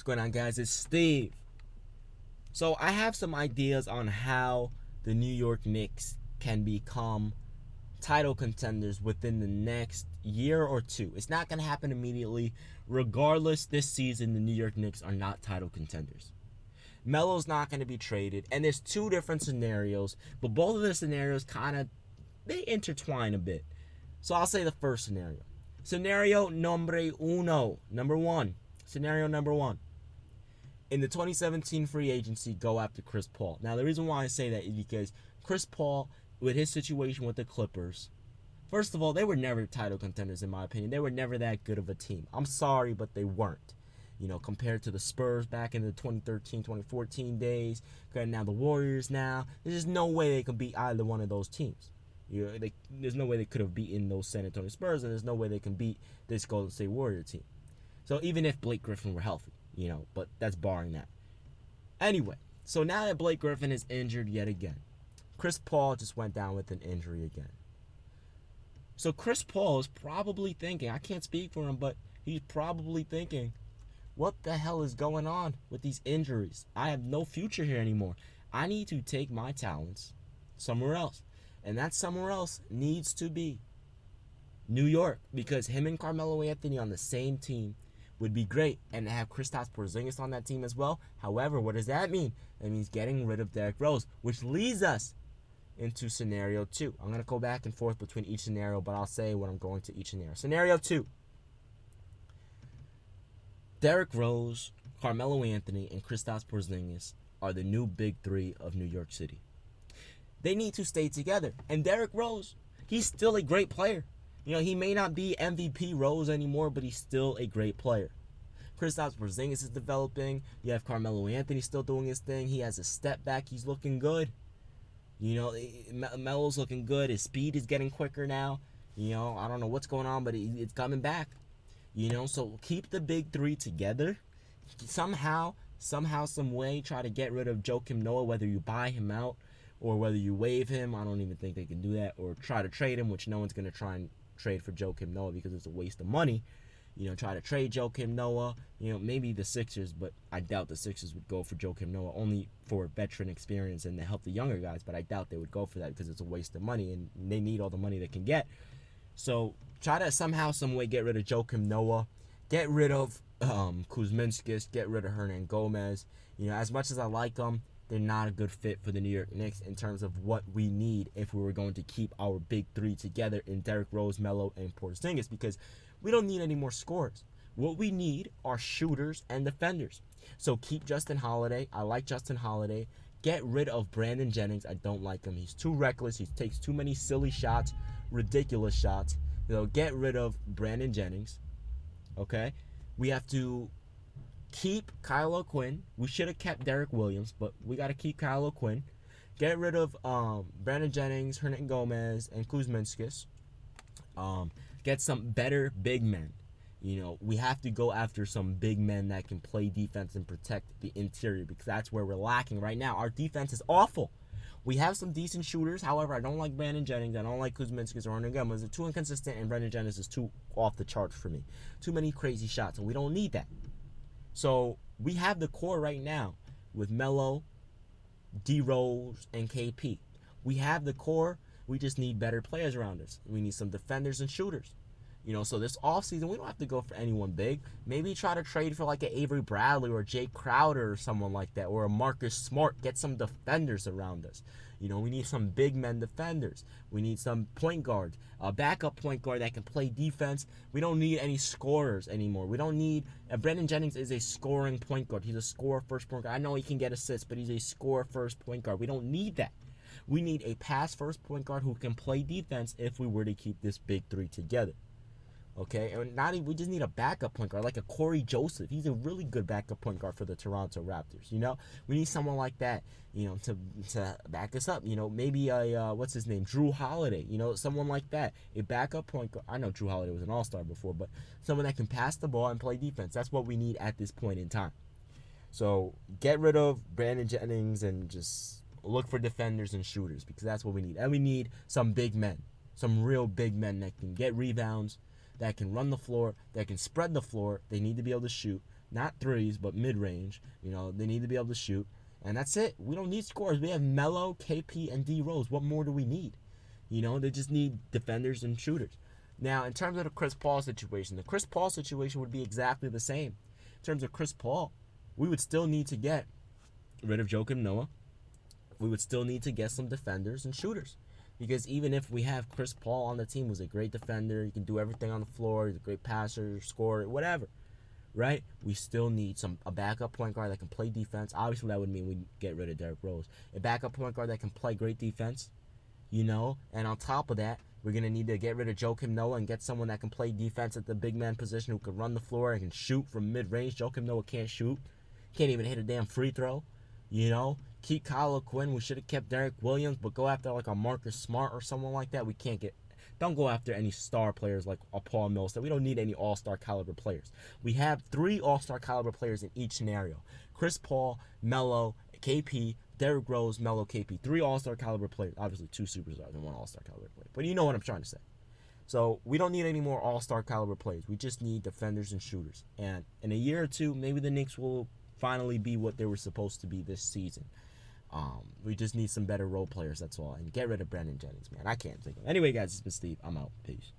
What's going on, guys? It's Steve. So I have some ideas on how the New York Knicks can become title contenders within the next year or two. It's not going to happen immediately. Regardless, this season, the New York Knicks are not title contenders. Melo's not going to be traded, and there's two different scenarios, but both of the scenarios they intertwine a bit. So I'll say the first scenario. Scenario number one. Scenario number one. In the 2017 free agency, go after Chris Paul. Now, the reason why I say that is because Chris Paul, with his situation with the Clippers, first of all, they were never title contenders, in my opinion. They were never that good of a team. I'm sorry, but they weren't. Compared to the Spurs back in the 2013, 2014 days, now the Warriors now, there's just no way they could beat either one of those teams. There's no way they could have beaten those San Antonio Spurs, and there's no way they can beat this Golden State Warrior team. So even if Blake Griffin were healthy, but that's barring that. Anyway, so now that Blake Griffin is injured yet again, Chris Paul just went down with an injury again. So Chris Paul is probably thinking, I can't speak for him, but he's probably thinking, what the hell is going on with these injuries? I have no future here anymore. I need to take my talents somewhere else. And that somewhere else needs to be New York, because him and Carmelo Anthony on the same team would be great, and to have Kristaps Porzingis on that team as well. However, what does that mean? That means getting rid of Derrick Rose, which leads us into scenario 2. I'm going to go back and forth between each scenario, but I'll say what I'm going to each scenario. Scenario 2. Derrick Rose, Carmelo Anthony, and Kristaps Porzingis are the new big three of New York City. They need to stay together. And Derrick Rose, he's still a great player. He may not be MVP Rose anymore, but he's still a great player. Kristaps Porzingis is developing. You have Carmelo Anthony still doing his thing. He has a step back. He's looking good. Melo's looking good. His speed is getting quicker now. I don't know what's going on, but it's coming back. So keep the big three together. Somehow, some way, try to get rid of Joakim Noah, whether you buy him out or whether you waive him. I don't even think they can do that. Or try to trade him, which no one's going to try and trade for Joakim Noah because it's a waste of money. Try to trade Joakim Noah. Maybe the Sixers, but I doubt the Sixers would go for Joakim Noah, only for veteran experience and to help the younger guys. But I doubt they would go for that because it's a waste of money, and they need all the money they can get. So try to somehow, some way get rid of Joakim Noah. Get rid of Kuzminskis. Get rid of Hernan Gomez. As much as I like them, they're not a good fit for the New York Knicks in terms of what we need if we were going to keep our big three together in Derrick Rose, Melo, and Porzingis, because we don't need any more scorers. What we need are shooters and defenders. So keep Justin Holiday. I like Justin Holiday. Get rid of Brandon Jennings. I don't like him. He's too reckless. He takes too many silly shots, ridiculous shots. Get rid of Brandon Jennings. Okay? We have to keep Kyle O'Quinn. We should have kept Derek Williams, but we got to keep Kyle O'Quinn. Get rid of Brandon Jennings, Hernan Gomez, and Kuzminskis. Get some better big men. We have to go after some big men that can play defense and protect the interior, because that's where we're lacking right now. Our defense is awful. We have some decent shooters. However, I don't like Brandon Jennings. I don't like Kuzminskis or Hernan Gomez. They're too inconsistent, and Brandon Jennings is too off the charts for me. Too many crazy shots, and we don't need that. So we have the core right now with Melo, D-Rose, and KP. We have the core. We just need better players around us. We need some defenders and shooters. So this offseason, we don't have to go for anyone big. Maybe try to trade for like an Avery Bradley or Jay Crowder or someone like that, or a Marcus Smart. Get some defenders around us. We need some big men defenders. We need some point guards, a backup point guard that can play defense. We don't need any scorers anymore. We don't need... Brandon Jennings is a scoring point guard. He's a scorer first point guard. I know he can get assists, but he's a scorer first point guard. We don't need that. We need a pass first point guard who can play defense if we were to keep this big three together. Okay, and we just need a backup point guard like a Corey Joseph. He's a really good backup point guard for the Toronto Raptors. We need someone like that, to back us up. Maybe a what's his name, Drew Holiday. Someone like that, a backup point guard. I know Drew Holiday was an all-star before, but someone that can pass the ball and play defense. That's what we need at this point in time. So get rid of Brandon Jennings and just look for defenders and shooters, because that's what we need. And we need some big men, some real big men that can get rebounds, that can run the floor, that can spread the floor. They need to be able to shoot. not threes, but mid-range. They need to be able to shoot. And that's it. We don't need scorers. We have Melo, KP, and D Rose. What more do we need? They just need defenders and shooters. Now, in terms of the Chris Paul situation, would be exactly the same. In terms of Chris Paul, we would still need to get rid of Joakim Noah. We would still need to get some defenders and shooters. Because even if we have Chris Paul on the team, who's a great defender, he can do everything on the floor, he's a great passer, scorer, whatever, right? We still need a backup point guard that can play defense. Obviously, that would mean we get rid of Derrick Rose. A backup point guard that can play great defense, and on top of that, we're going to need to get rid of Joakim Noah and get someone that can play defense at the big man position, who can run the floor and can shoot from mid-range. Joakim Noah can't shoot. Can't even hit a damn free throw. Keep Kyle Quinn. We should have kept Derek Williams, but go after like a Marcus Smart or someone like that. Don't go after any star players like a Paul Millsap. We don't need any all-star caliber players. We have 3 all-star caliber players in each scenario. Chris Paul, Melo, KP, Derrick Rose, Melo, KP. 3 all-star caliber players. Obviously 2 superstars and 1 all-star caliber player. But you know what I'm trying to say. So we don't need any more all-star caliber players. We just need defenders and shooters. And in a year or two, maybe the Knicks will finally be what they were supposed to be this season. We just need some better role players, that's all. And get rid of Brandon Jennings, man. I can't think of it. Anyway, guys, it's been Steve. I'm out. Peace.